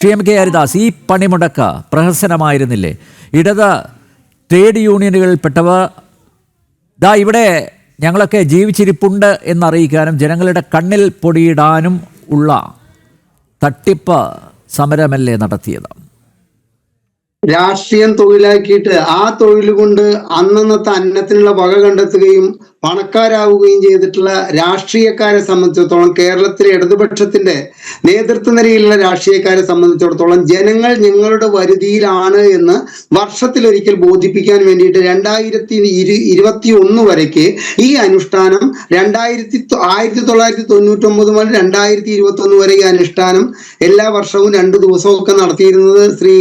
K Haridas, ഈ പണിമുടക്ക് പ്രഹസനമായിരുന്നില്ലേ? ഇടത് ട്രേഡ് യൂണിയനുകളിൽപ്പെട്ടവർ ദാ ഇവിടെ ഞങ്ങളൊക്കെ ജീവിച്ചിരിപ്പുണ്ട് എന്നറിയിക്കാനും ജനങ്ങളുടെ കണ്ണിൽ പൊടിയിടാനും ഉള്ള തട്ടിപ്പ് സമരമല്ലേ നടത്തിയത്? രാഷ്ട്രീയം തൊഴിലാക്കിയിട്ട് ആ തൊഴിൽ കൊണ്ട് അന്നന്നത്തെ അന്നത്തിനുള്ള വക കണ്ടെത്തുകയും പണക്കാരാവുകയും ചെയ്തിട്ടുള്ള രാഷ്ട്രീയക്കാരെ സംബന്ധിച്ചിടത്തോളം, കേരളത്തിലെ ഇടതുപക്ഷത്തിന്റെ നേതൃത്വ നിരയിലുള്ള രാഷ്ട്രീയക്കാരെ സംബന്ധിച്ചിടത്തോളം ജനങ്ങൾ ഞങ്ങളുടെ വരുതിയിലാണ് എന്ന് വർഷത്തിലൊരിക്കൽ ബോധിപ്പിക്കാൻ വേണ്ടിയിട്ട് 2021 വരയ്ക്ക് ഈ അനുഷ്ഠാനം 1999 മുതൽ 2021 വരെ ഈ അനുഷ്ഠാനം എല്ലാ വർഷവും 2 ദിവസമൊക്കെ നടത്തിയിരുന്നത് ശ്രീ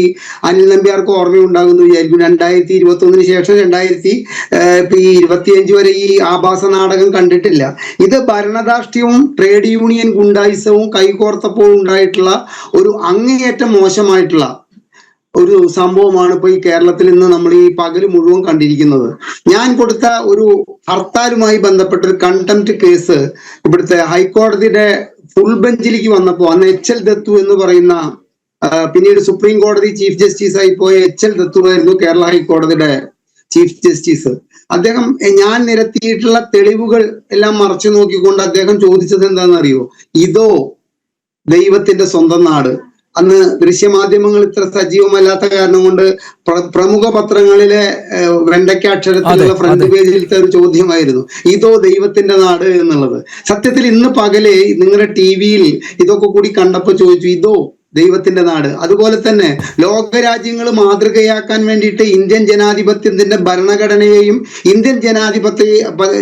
അനിൽ നമ്പ്യാർക്ക് ഓർമ്മയുണ്ടാകുന്നു വിചാരിക്കും. 2021 ശേഷം 2025 വരെ ഈ ആഭാസ നാടകം കണ്ടിട്ടില്ല. ഇത് ഭരണരാഷ്ട്രീയവും ട്രേഡ് യൂണിയൻ ഗുണ്ടായിസവും കൈകോർത്തപ്പോൾ ഉണ്ടായിട്ടുള്ള ഒരു അങ്ങേയറ്റം മോശമായിട്ടുള്ള ഒരു സംഭവമാണ് ഇപ്പൊ ഈ കേരളത്തിൽ ഇന്ന് നമ്മൾ ഈ പകല് മുഴുവൻ കണ്ടിരിക്കുന്നത്. ഞാൻ കൊടുത്ത ഒരു ഹർത്താലുമായി ബന്ധപ്പെട്ട ഒരു കണ്ടംപ്റ്റ് കേസ് ഇവിടുത്തെ ഹൈക്കോടതിയുടെ ഫുൾ ബെഞ്ചിലേക്ക് വന്നപ്പോൾ അന്ന് HL ദത്തു എന്ന് പറയുന്ന പിന്നീട് സുപ്രീം കോടതി ചീഫ് ജസ്റ്റിസ് ആയി പോയ HL ദത്തു ആയിരുന്നു കേരള ഹൈക്കോടതിയുടെ ചീഫ് ജസ്റ്റിസ്. അദ്ദേഹം ഞാൻ നിരത്തിയിട്ടുള്ള തെളിവുകൾ എല്ലാം മറച്ചു നോക്കിക്കൊണ്ട് അദ്ദേഹം ചോദിച്ചത് എന്താണെന്ന് അറിയോ? ഇതോ ദൈവത്തിന്റെ സ്വന്തം നാട്. അന്ന് ദൃശ്യമാധ്യമങ്ങൾ ഇത്ര സജീവമല്ലാത്ത കാരണം കൊണ്ട് പ്രമുഖ പത്രങ്ങളിലെ വെണ്ടയ്ക്ക അക്ഷരത്തിലുള്ള ഫ്രണ്ട് പേജിലത്തെ ഒരു ചോദ്യമായിരുന്നു, ഇതോ ദൈവത്തിന്റെ നാട് എന്നുള്ളത്. സത്യത്തിൽ ഇന്ന് പകലെ നിങ്ങളുടെ TV-യിൽ ഇതൊക്കെ കൂടി കണ്ടപ്പോൾ ചോദിച്ചു, ഇതോ ദൈവത്തിന്റെ നാട്? അതുപോലെ തന്നെ ലോകരാജ്യങ്ങൾ മാതൃകയാക്കാൻ വേണ്ടിയിട്ട് ഇന്ത്യൻ ജനാധിപത്യത്തിന്റെ ഭരണഘടനയെയും ഇന്ത്യൻ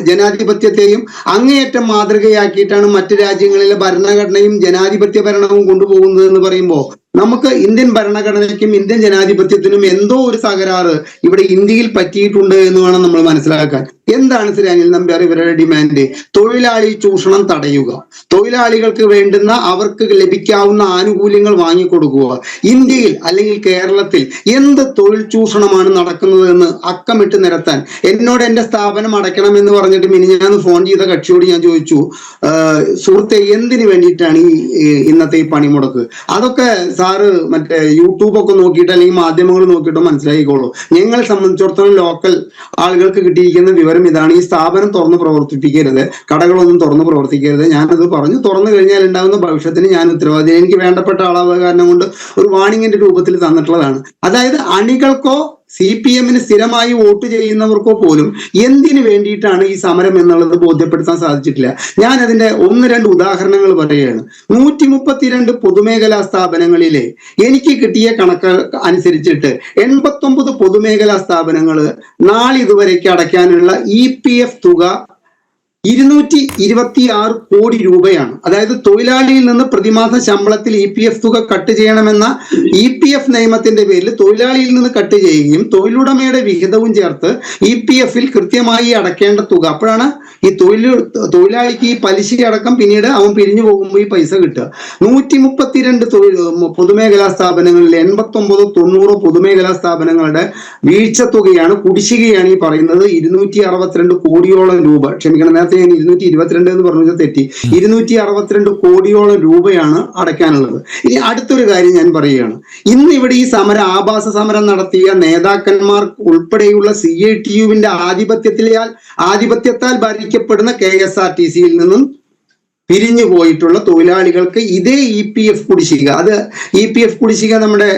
ജനാധിപത്യത്തെയും അങ്ങേയറ്റം മാതൃകയാക്കിയിട്ടാണ് മറ്റു രാജ്യങ്ങളിലെ ഭരണഘടനയും ജനാധിപത്യ ഭരണവും കൊണ്ടുപോകുന്നത് എന്ന് പറയുമ്പോൾ നമുക്ക് ഇന്ത്യൻ ഭരണഘടനയ്ക്കും ഇന്ത്യൻ ജനാധിപത്യത്തിനും എന്തോ ഒരു തകരാറ് ഇവിടെ ഇന്ത്യയിൽ പറ്റിയിട്ടുണ്ട് എന്ന് വേണം നമ്മൾ മനസ്സിലാക്കാൻ. എന്താണ് ശ്രീ അനിൽ നമ്പ്യാർ ഇവരുടെ ഡിമാൻഡ്? തൊഴിലാളി ചൂഷണം തടയുക, തൊഴിലാളികൾക്ക് വേണ്ടുന്ന അവർക്ക് ലഭിക്കാവുന്ന ആനുകൂല്യങ്ങൾ വാങ്ങിക്കൊടുക്കുക. ഇന്ത്യയിൽ അല്ലെങ്കിൽ കേരളത്തിൽ എന്ത് തൊഴിൽ ചൂഷണമാണ് നടക്കുന്നത് എന്ന് അക്കമിട്ട് നിരത്താൻ എന്നോട് എന്റെ സ്ഥാപനം അടയ്ക്കണം എന്ന് പറഞ്ഞിട്ട് മിനിഞ്ഞാന്ന് ഫോൺ ചെയ്ത കക്ഷിയോട് ഞാൻ ചോദിച്ചു, സുഹൃത്തെ എന്തിനു വേണ്ടിയിട്ടാണ് ഈ ഇന്നത്തെ ഈ പണിമുടക്ക്? അതൊക്കെ സാറ് മറ്റേ യൂട്യൂബൊക്കെ നോക്കിയിട്ട് അല്ലെങ്കിൽ മാധ്യമങ്ങൾ നോക്കിയിട്ടോ മനസ്സിലാക്കിക്കോളൂ. ഞങ്ങളെ സംബന്ധിച്ചിടത്തോളം ലോക്കൽ ആളുകൾക്ക് കിട്ടിയിരിക്കുന്ന വിവരം ഇതാണ്: ഈ സ്ഥാപനം തുറന്ന് പ്രവർത്തിപ്പിക്കരുത്, കടകളൊന്നും തുറന്ന് പ്രവർത്തിക്കരുത്. ഞാനത് പറഞ്ഞു. തുറന്നു കഴിഞ്ഞാൽ ഉണ്ടാകുന്ന ഭവിഷ്യത്തിന് ഞാൻ ഉത്തരവാദി. എനിക്ക് വേണ്ടപ്പെട്ട ആളാവുക കാരണം കൊണ്ട് ഒരു വാണിങ്ങിന്റെ രൂപത്തിൽ തന്നിട്ടുള്ളതാണ്. അതായത് അണികൾക്കോ CPM-ന് സ്ഥിരമായി വോട്ട് ചെയ്യുന്നവർക്കോ പോലും എന്തിനു വേണ്ടിയിട്ടാണ് ഈ സമരം എന്നുള്ളത് ബോധ്യപ്പെടുത്താൻ സാധിച്ചിട്ടില്ല. ഞാൻ അതിന്റെ 1-2 ഉദാഹരണങ്ങൾ പറയുകയാണ്. 132 പൊതുമേഖലാ സ്ഥാപനങ്ങളിലെ എനിക്ക് കിട്ടിയ കണക്ക് അനുസരിച്ചിട്ട് 89 പൊതുമേഖലാ സ്ഥാപനങ്ങൾ നാളിതുവരേക്ക് അടയ്ക്കാനുള്ള EPF തുക 226 കോടി രൂപയാണ്. അതായത് തൊഴിലാളിയിൽ നിന്ന് പ്രതിമാസ ശമ്പളത്തിൽ EPF തുക കട്ട് ചെയ്യണമെന്ന EPF നിയമത്തിന്റെ പേരിൽ തൊഴിലാളിയിൽ നിന്ന് കട്ട് ചെയ്യുകയും തൊഴിലുടമയുടെ വിഹിതവും ചേർത്ത് EPF-ൽ കൃത്യമായി അടയ്ക്കേണ്ട തുക, അപ്പോഴാണ് ഈ തൊഴിലാളിക്ക് ഈ പലിശ അടക്കം പിന്നീട് അവൻ പിരിഞ്ഞു പോകുമ്പോൾ ഈ പൈസ കിട്ടുക. 132 പൊതുമേഖലാ സ്ഥാപനങ്ങളിൽ 89-90 പൊതുമേഖലാ സ്ഥാപനങ്ങളുടെ വീഴ്ച തുകയാണ്, കുടിശ്ശികയാണ് ഈ പറയുന്നത് 262 കോടിയോളം രൂപ. ക്ഷമിക്കണം, നേരത്തെ ഞാൻ 222 എന്ന് പറഞ്ഞത് തെറ്റി. 262 കോടിയോളം രൂപയാണ് അടയ്ക്കാനുള്ളത്. ഇനി അടുത്തൊരു കാര്യം ഞാൻ പറയുകയാണ്. ഇന്ന് ഇവിടെ ഈ ആഭാസ സമരം നടത്തിയ നേതാക്കന്മാർ ഉൾപ്പെടെയുള്ള CITU-വിന്റെ ആധിപത്യത്താൽ ഭരിക്കപ്പെടുന്ന KSRTC-യിൽ നിന്നും പിരിഞ്ഞു പോയിട്ടുള്ള തൊഴിലാളികൾക്ക് ഇതേ EPF കുടിശ്ശിക, അത് EPF കുടിശ്ശിക നമ്മുടെ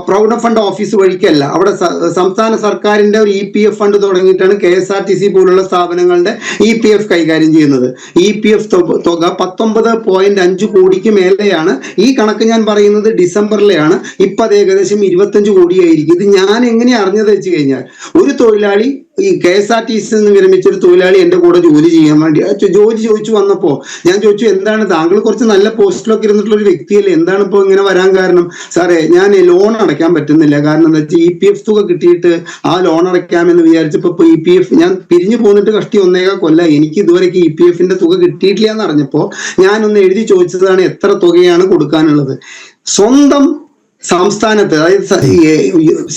പ്രൗഢ ഫണ്ട് ഓഫീസ് വഴിക്കല്ല, അവിടെ സംസ്ഥാന സർക്കാരിന്റെ ഒരു EPF ഫണ്ട് തുടങ്ങിയിട്ടാണ് KSRTC പോലുള്ള സ്ഥാപനങ്ങളുടെ EPF കൈകാര്യം ചെയ്യുന്നത്. EPF തുക 19.5 കോടിക്ക് മേലെയാണ്. ഈ കണക്ക് ഞാൻ പറയുന്നത് ഡിസംബറിലെയാണ്. ഇപ്പൊ അത് ഏകദേശം 25 കോടിയായിരിക്കും. ഇത് ഞാൻ എങ്ങനെ അറിഞ്ഞത് വെച്ച് കഴിഞ്ഞാൽ, ഒരു തൊഴിലാളി ഈ KSRTC നിന്ന് വിരമിച്ച ഒരു തൊഴിലാളി എന്റെ കൂടെ ജോലി ചെയ്യാൻ വേണ്ടി ജോലി ചോദിച്ചു വന്നപ്പോ ഞാൻ ചോദിച്ചു, എന്താണ് താങ്കൾ കുറച്ച് നല്ല പോസ്റ്റിലൊക്കെ ഇരുന്നിട്ടുള്ള ഒരു വ്യക്തിയല്ലേ, എന്താണ് ഇപ്പൊ ഇങ്ങനെ വരാൻ കാരണം? സാറേ, ഞാൻ ലോൺ അടയ്ക്കാൻ പറ്റുന്നില്ല. കാരണം എന്താ വെച്ചാൽ EPF തുക കിട്ടിയിട്ട് ആ ലോൺ അടയ്ക്കാമെന്ന് വിചാരിച്ചപ്പോ EPF ഞാൻ പിരിഞ്ഞു പോന്നിട്ട് കഷ്ടി 1.25 കൊല്ലം, എനിക്ക് ഇതുവരെയ്ക്ക് EPF-ന്റെ തുക കിട്ടിയിട്ടില്ല എന്ന് അറിഞ്ഞപ്പോ ഞാനൊന്ന് എഴുതി ചോദിച്ചതാണ് എത്ര തുകയാണ് കൊടുക്കാനുള്ളത്. സ്വന്തം സംസ്ഥാനത്ത്, അതായത്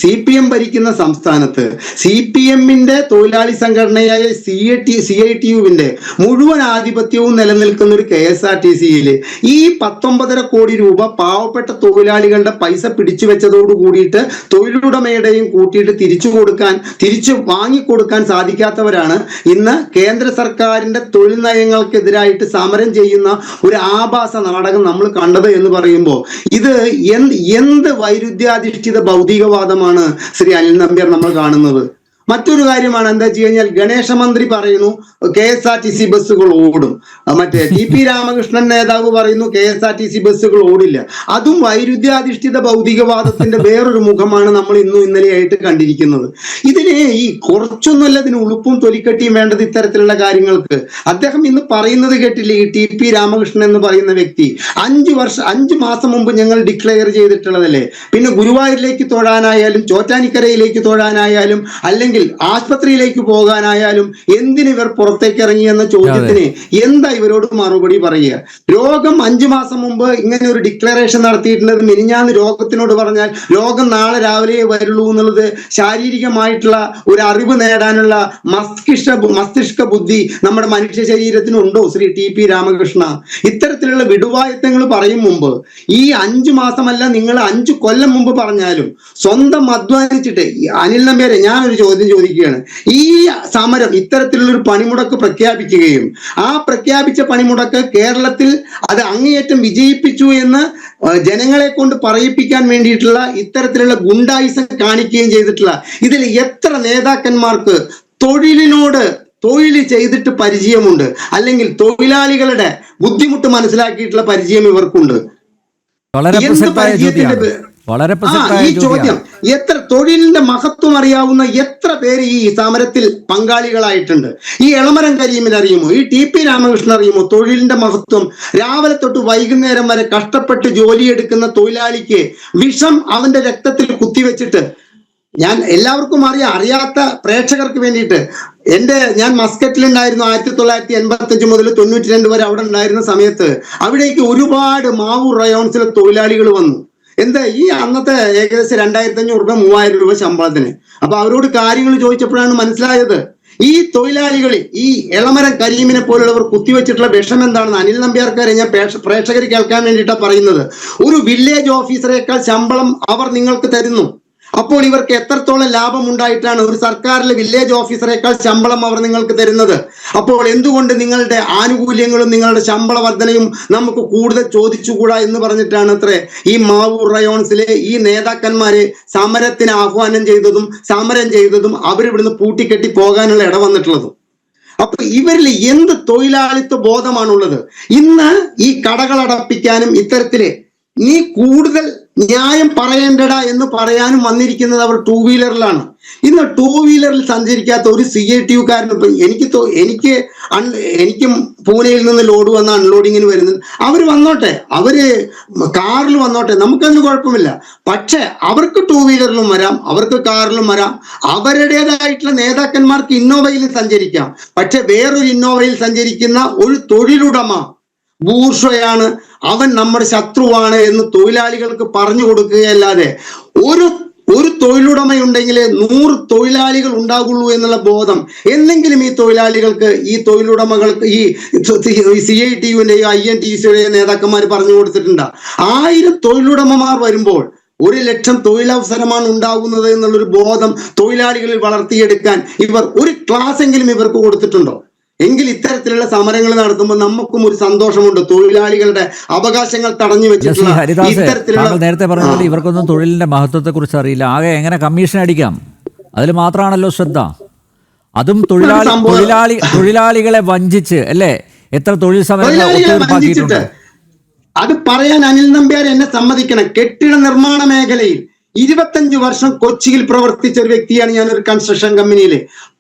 CPM ഭരിക്കുന്ന സംസ്ഥാനത്ത് CPM-ന്റെ തൊഴിലാളി സംഘടനയായ CITU-വിന്റെ മുഴുവൻ ആധിപത്യവും നിലനിൽക്കുന്ന ഒരു KSRTC-യിൽ ഈ 19.5 കോടി രൂപ പാവപ്പെട്ട തൊഴിലാളികളുടെ പൈസ പിടിച്ചു വെച്ചതോട് കൂടിയിട്ട് തൊഴിലുടമയുടെയും കൂട്ടിയിട്ട് തിരിച്ചു വാങ്ങിക്കൊടുക്കാൻ സാധിക്കാത്തവരാണ് ഇന്ന് കേന്ദ്ര സർക്കാരിന്റെ തൊഴിൽ നയങ്ങൾക്കെതിരായിട്ട് സമരം ചെയ്യുന്ന ഒരു ആഭാസ നാടകം നമ്മൾ കണ്ടത് എന്ന് പറയുമ്പോൾ ഇത് എന്ത് വൈരുദ്ധ്യാധിഷ്ഠിത ഭൗതികവാദമാണ് ശ്രീ അനിൽ നമ്പ്യാർ നമ്മൾ കാണുന്നത്? മറ്റൊരു കാര്യമാണ് എന്താ വെച്ച് കഴിഞ്ഞാൽ, ഗണേശ മന്ത്രി പറയുന്നു KSRTC ബസ്സുകൾ ഓടും, മറ്റേ TP രാമകൃഷ്ണൻ നേതാവ് പറയുന്നു KSRTC ബസ്സുകൾ ഓടില്ല. അതും വൈരുദ്ധ്യാധിഷ്ഠിത ഭൗതികവാദത്തിന്റെ വേറൊരു മുഖമാണ് നമ്മൾ ഇന്നും ഇന്നലെയായിട്ട് കണ്ടിരിക്കുന്നത്. ഇതിന് ഈ കുറച്ചൊന്നുമല്ല ഇതിന് ഉളുപ്പും തൊലിക്കട്ടിയും വേണ്ടത് ഇത്തരത്തിലുള്ള കാര്യങ്ങൾക്ക്. അദ്ദേഹം ഇന്ന് പറയുന്നത് കേട്ടില്ലേ, ഈ TP രാമകൃഷ്ണൻ എന്ന് പറയുന്ന വ്യക്തി 5 മാസം മുമ്പ് ഞങ്ങൾ ഡിക്ലെയർ ചെയ്തിട്ടുള്ളതല്ലേ. പിന്നെ ഗുരുവായൂരിലേക്ക് തൊഴാനായാലും ചോറ്റാനിക്കരയിലേക്ക് തൊഴാനായാലും അല്ലെങ്കിൽ ആശുപത്രിയിലേക്ക് പോകാനായാലും എന്തിന് ഇവർ പുറത്തേക്ക് ഇറങ്ങി എന്ന ചോദ്യത്തിന് എന്താ ഇവരോട് മറുപടി പറയുക? രോഗം 5 മാസം മുമ്പ് ഇങ്ങനെ ഒരു ഡിക്ലറേഷൻ നടത്തിയിട്ടുള്ളത് മിനിഞ്ഞാന്ന് രോഗത്തിനോട് പറഞ്ഞാൽ രോഗം നാളെ രാവിലെ വരുള്ളൂ എന്നുള്ളത് ശാരീരികമായിട്ടുള്ള ഒരു അറിവ് നേടാനുള്ള മസ്തിഷ്ക ബുദ്ധി നമ്മുടെ മനുഷ്യ ശരീരത്തിനുണ്ടോ ശ്രീ TP രാമകൃഷ്ണ? ഇത്തരത്തിലുള്ള വിടുവായത്തങ്ങൾ പറയും മുമ്പ് ഈ 5 മാസമല്ല, നിങ്ങൾ 5 കൊല്ലം മുമ്പ് പറഞ്ഞാലും സ്വന്തം അധ്വാനിച്ചിട്ട് അനിൽ നമ്പ്യാരെ ഞാനൊരു ചോദ്യം ചോദിക്കുകയാണ്. ഈ സമരം ഇത്തരത്തിലുള്ള ഒരു പണിമുടക്ക് പ്രഖ്യാപിക്കുകയും ആ പ്രഖ്യാപിച്ച പണിമുടക്ക് കേരളത്തിൽ അത് അങ്ങേയറ്റം വിജയിപ്പിച്ചു എന്ന് ജനങ്ങളെ കൊണ്ട് പറയിപ്പിക്കാൻ വേണ്ടിയിട്ടുള്ള ഇത്തരത്തിലുള്ള ഗുണ്ടായിസം കാണിക്കുകയും ചെയ്തിട്ടുള്ള ഇതിൽ എത്ര നേതാക്കന്മാർക്ക് തൊഴിൽ ചെയ്തിട്ട് പരിചയമുണ്ട്, അല്ലെങ്കിൽ തൊഴിലാളികളുടെ ബുദ്ധിമുട്ട് മനസ്സിലാക്കിയിട്ടുള്ള പരിചയം ഇവർക്കുണ്ട്? ഈ ചോദ്യം എത്ര തൊഴിലിന്റെ മഹത്വം അറിയാവുന്ന എത്ര പേര് ഈ സമരത്തിൽ പങ്കാളികളായിട്ടുണ്ട്? ഈ എളമരം കരീമിന് അറിയുമോ? ഈ TP രാമകൃഷ്ണൻ അറിയുമോ തൊഴിലിന്റെ മഹത്വം? രാവിലെ തൊട്ട് വൈകുന്നേരം വരെ കഷ്ടപ്പെട്ട് ജോലിയെടുക്കുന്ന തൊഴിലാളിക്ക് വിഷം അവന്റെ രക്തത്തിൽ കുത്തിവെച്ചിട്ട്, ഞാൻ എല്ലാവർക്കും അറിയാത്ത പ്രേക്ഷകർക്ക് വേണ്ടിയിട്ട്, ഞാൻ മസ്കറ്റിലുണ്ടായിരുന്നു 1985 മുതൽ 92 വരെ അവിടെ ഉണ്ടായിരുന്ന സമയത്ത് അവിടേക്ക് ഒരുപാട് മാവൂർ റയോൺസിലെ തൊഴിലാളികൾ വന്നു. എന്താ ഈ അന്നത്തെ ഏകദേശം 2500 രൂപ 3000 രൂപ ശമ്പളത്തിന്. അപ്പൊ അവരോട് കാര്യങ്ങൾ ചോദിച്ചപ്പോഴാണ് മനസ്സിലായത് ഈ തൊഴിലാളികളിൽ ഈ എളമരം കരീമിനെ പോലുള്ളവർ കുത്തിവെച്ചിട്ടുള്ള വിഷം എന്താണെന്ന്. അനിൽ നമ്പ്യാർക്കാരെ ഞാൻ പ്രേക്ഷകർ കേൾക്കാൻ വേണ്ടിയിട്ടാണ് പറയുന്നത്. ഒരു വില്ലേജ് ഓഫീസറേക്കാൾ ശമ്പളം അവർ നിങ്ങൾക്ക് തരുന്നു. അപ്പോൾ ഇവർക്ക് എത്രത്തോളം ലാഭം ഉണ്ടായിട്ടാണ് ഒരു സർക്കാരിലെ വില്ലേജ് ഓഫീസറേക്കാൾ ശമ്പളം അവർ നിങ്ങൾക്ക് തരുന്നത്? അപ്പോൾ എന്തുകൊണ്ട് നിങ്ങളുടെ ആനുകൂല്യങ്ങളും നിങ്ങളുടെ ശമ്പള വർധനയും നമുക്ക് കൂടുതൽ ചോദിച്ചുകൂടാ എന്ന് പറഞ്ഞിട്ടാണ് അത്രേ ഈ മാവൂർ റയോൺസിലെ ഈ നേതാക്കന്മാരെ സമരത്തിന് ആഹ്വാനം സമരം ചെയ്തതും അവരിവിടുന്ന് പൂട്ടിക്കെട്ടി പോകാനുള്ള ഇട വന്നിട്ടുള്ളതും. അപ്പൊ ഇവരിൽ എന്ത് തൊഴിലാളിത്വ ബോധമാണുള്ളത്? ഇന്ന് ഈ കടകളടപ്പിക്കാനും ഇത്തരത്തില് നീ കൂടുതൽ ന്യായം പറയേണ്ടടാ എന്ന് പറയാനും വന്നിരിക്കുന്നത് അവർ 2 വീലറിലാണ്. ഇന്ന് 2 വീലറിൽ സഞ്ചരിക്കാത്ത ഒരു CITU-കാരന്, എനിക്കും പൂനെയിൽ നിന്ന് ലോഡ് വന്ന അൺലോഡിങ്ങിന് വരുന്നത്, അവർ വന്നോട്ടെ, അവര് കാറിൽ വന്നോട്ടെ, നമുക്കതിന് കുഴപ്പമില്ല. പക്ഷെ അവർക്ക് 2 വീലറിലും വരാം, അവർക്ക് കാറിലും വരാം. അവരുടേതായിട്ടുള്ള നേതാക്കന്മാർക്ക് ഇന്നോവയിൽ സഞ്ചരിക്കാം. പക്ഷെ വേറൊരു ഇന്നോവയിൽ സഞ്ചരിക്കുന്ന ഒരു തൊഴിലുടമ ബൂർഷയാണ്, അവൻ നമ്മുടെ ശത്രുവാണ് എന്ന് തൊഴിലാളികൾക്ക് പറഞ്ഞു കൊടുക്കുകയല്ലാതെ ഒരു തൊഴിലുടമയുണ്ടെങ്കിൽ 100 തൊഴിലാളികൾ ഉണ്ടാകുള്ളൂ എന്നുള്ള ബോധം എന്തെങ്കിലും ഈ തൊഴിലാളികൾക്ക്, ഈ തൊഴിലുടമകൾക്ക്, ഈ CITU-ന്റെയോ INTUC-യുടെയോ നേതാക്കന്മാർ പറഞ്ഞു കൊടുത്തിട്ടുണ്ടോ? 1000 തൊഴിലുടമമാർ വരുമ്പോൾ 1,00,000 തൊഴിലവസരമാണ് ഉണ്ടാകുന്നത് എന്നുള്ളൊരു ബോധം തൊഴിലാളികളിൽ വളർത്തിയെടുക്കാൻ ഇവർ ഒരു ക്ലാസ് എങ്കിലും ഇവർക്ക് കൊടുത്തിട്ടുണ്ടോ? എങ്കിൽ ഇത്തരത്തിലുള്ള സമരങ്ങൾ നടത്തുമ്പോൾ നമുക്കും ഒരു സന്തോഷമുണ്ട്. തൊഴിലാളികളുടെ അവകാശങ്ങൾ തടഞ്ഞു വെച്ചിട്ടുള്ള നേരത്തെ പറഞ്ഞത് ഇവർക്കൊന്നും തൊഴിലിന്റെ മഹത്വത്തെ കുറിച്ച് അറിയില്ല. ആകെ എങ്ങനെ കമ്മീഷൻ അടിക്കാം, അതിൽ മാത്രമാണല്ലോ ശ്രദ്ധ. അതും തൊഴിലാളികളെ വഞ്ചിച്ച് അല്ലേ എത്ര തൊഴിൽ സമരങ്ങൾ. അത് പറയാൻ അനിൽ നമ്പ്യാർ എന്നെ സമ്മതിക്കണം. കെട്ടിട നിർമ്മാണ മേഖലയിൽ 25 വർഷം കൊച്ചിയിൽ പ്രവർത്തിച്ച ഒരു വ്യക്തിയാണ് ഞാൻ. ഒരു കൺസ്ട്രക്ഷൻ കമ്പനിയിൽ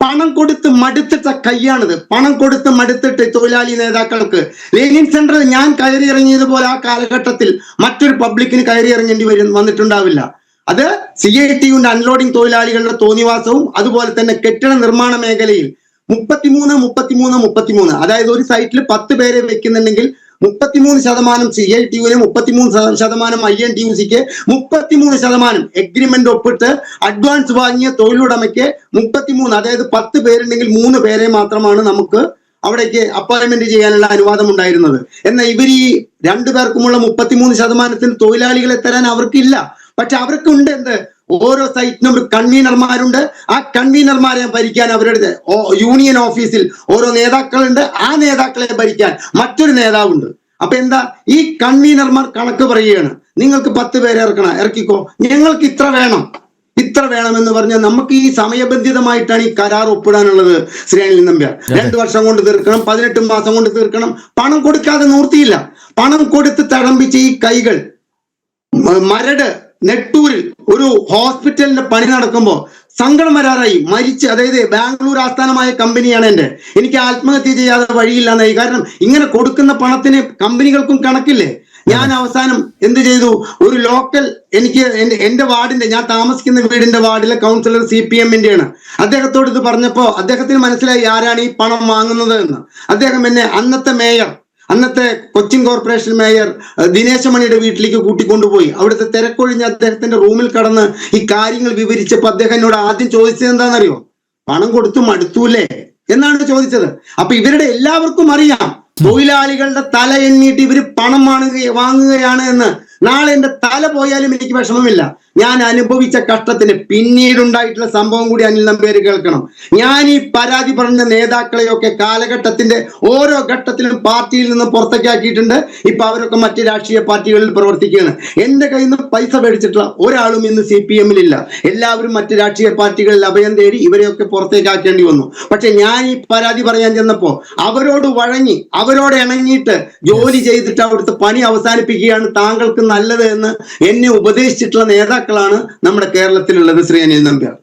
പണം കൊടുത്ത് മടുത്തിട്ട കൈയാണിത്. പണം കൊടുത്ത് മടുത്തിട്ട് തൊഴിലാളി നേതാക്കൾക്ക് ലെനിൻ സെന്ററിൽ ഞാൻ കയറി ഇറങ്ങിയതുപോലെ ആ കാലഘട്ടത്തിൽ മറ്റൊരു പബ്ലിക്കിന് കയറി ഇറങ്ങേണ്ടി വന്നിട്ടുണ്ടാവില്ല. അത് CITU-ന്റെ അൺലോഡിംഗ് തൊഴിലാളികളുടെ തോന്നിവാസവും അതുപോലെ തന്നെ കെട്ടിട നിർമ്മാണ മേഖലയിൽ 33, അതായത് ഒരു സൈറ്റിൽ 10 പേരെ വെക്കുന്നുണ്ടെങ്കിൽ 33% CITU-ന്, 33% INTUC-ക്ക്, 33% എഗ്രിമെന്റ് ഒപ്പിട്ട് അഡ്വാൻസ് വാങ്ങിയ തൊഴിലുടമയ്ക്ക് 33, അതായത് 10 പേരുണ്ടെങ്കിൽ 3 പേരെ മാത്രമാണ് നമുക്ക് അവിടേക്ക് അപ്പോയിന്റ്മെന്റ് ചെയ്യാനുള്ള അനുവാദം ഉണ്ടായിരുന്നത്. എന്നാൽ ഇവർ ഈ 2 പേർക്കുമുള്ള 33% തൊഴിലാളികളെ തരാൻ അവർക്കില്ല. പക്ഷെ അവർക്കുണ്ട് എന്ത്? ഓരോ സൈറ്റിനും കൺവീനർമാരുണ്ട്. ആ കൺവീനർമാരെ ഭരിക്കാൻ അവരുടെ യൂണിയൻ ഓഫീസിൽ ഓരോ നേതാക്കളുണ്ട്. ആ നേതാക്കളെ ഭരിക്കാൻ മറ്റൊരു നേതാവുണ്ട്. അപ്പൊ എന്താ, ഈ കൺവീനർമാർ കണക്ക് പറയുകയാണ്, നിങ്ങൾക്ക് 10 പേരെ ഇറക്കിക്കോ, ഞങ്ങൾക്ക് ഇത്ര വേണമെന്ന് പറഞ്ഞാൽ നമുക്ക് ഈ സമയബന്ധിതമായിട്ടാണ് ഈ കരാർ ഒപ്പിടാനുള്ളത്. ശ്രീ അനിൽ നമ്പ്യാർ 2 വർഷം കൊണ്ട് തീർക്കണം, 18 മാസം കൊണ്ട് തീർക്കണം. പണം കൊടുക്കാതെ നിവൃത്തിയില്ല. പണം കൊടുത്ത് തഴമ്പിച്ച ഈ കൈകൾ മരട് നെട്ടൂരിൽ ഒരു ഹോസ്പിറ്റലിന്റെ പണി നടക്കുമ്പോൾ സങ്കടം വരാറായി. മരിച്ച്, അതായത് ബാംഗ്ലൂർ ആസ്ഥാനമായ കമ്പനിയാണ് എൻ്റെ, എനിക്ക് ആത്മഹത്യ ചെയ്യാതെ വഴിയില്ലെന്നായി. കാരണം ഇങ്ങനെ കൊടുക്കുന്ന പണത്തിന് കമ്പനികൾക്കും കണക്കില്ലേ. ഞാൻ അവസാനം എന്ത് ചെയ്തു, ഒരു ലോക്കൽ, എനിക്ക് എന്റെ വാർഡിന്റെ, ഞാൻ താമസിക്കുന്ന വീടിന്റെ വാർഡിലെ കൗൺസിലർ CPM-ന്റെയാണ്. അദ്ദേഹത്തോട് ഇത് പറഞ്ഞപ്പോ അദ്ദേഹത്തിന് മനസ്സിലായി ആരാണ് ഈ പണം വാങ്ങുന്നത് എന്ന്. അദ്ദേഹം എന്നെ അന്നത്തെ കൊച്ചിൻ കോർപ്പറേഷൻ മേയർ ദിനേശ് മണിയുടെ വീട്ടിലേക്ക് കൂട്ടിക്കൊണ്ടുപോയി. അവിടുത്തെ തിരക്കൊഴിഞ്ഞ് അദ്ദേഹത്തിന്റെ റൂമിൽ കടന്ന് ഈ കാര്യങ്ങൾ വിവരിച്ചപ്പോൾ അദ്ദേഹം എന്നോട് ആദ്യം ചോദിച്ചത് എന്താണെന്നറിയോ? പണം കൊടുത്തു മടുത്തൂല്ലേ എന്നാണ് ചോദിച്ചത്. അപ്പൊ ഇവരുടെ എല്ലാവർക്കും അറിയാം, തൊഴിലാളികളുടെ തല എണ്ണിയിട്ട് ഇവര് പണം വാങ്ങുകയാണ് എന്ന്. നാളെ എന്റെ തല പോയാലും എനിക്ക് വിഷമമില്ല. ഞാൻ അനുഭവിച്ച കഷ്ടത്തിന് പിന്നീടുണ്ടായിട്ടുള്ള സംഭവം കൂടി അനിൽ നമ്പ്യാർ കേൾക്കണം. ഞാൻ ഈ പരാതി പറഞ്ഞ നേതാക്കളെയൊക്കെ കാലഘട്ടത്തിന്റെ ഓരോ ഘട്ടത്തിലും പാർട്ടിയിൽ നിന്ന് പുറത്തേക്കാക്കിയിട്ടുണ്ട്. ഇപ്പൊ അവരൊക്കെ മറ്റ് രാഷ്ട്രീയ പാർട്ടികളിൽ പ്രവർത്തിക്കുകയാണ്. എന്റെ കയ്യിൽ നിന്ന് പൈസ മേടിച്ചിട്ടുള്ള ഒരാളും ഇന്ന് CPM-ലില്ല. എല്ലാവരും മറ്റ് രാഷ്ട്രീയ പാർട്ടികളിൽ അഭയം തേടി ഇവരെയൊക്കെ പുറത്തേക്കാക്കേണ്ടി വന്നു. പക്ഷെ ഞാൻ ഈ പരാതി പറയാൻ ചെന്നപ്പോ അവരോട് വഴങ്ങി, അവരോട് ഇണങ്ങിയിട്ട് ജോലി ചെയ്തിട്ട് അവിടുത്തെ പണി അവസാനിപ്പിക്കുകയാണ് താങ്കൾക്ക് നല്ലത് എന്ന് എന്നെ ഉപദേശിച്ചിട്ടുള്ള നേതാക്കളാണ് നമ്മുടെ കേരളത്തിലുള്ളത്. ശ്രീ അനിൽ നമ്പ്യാർ.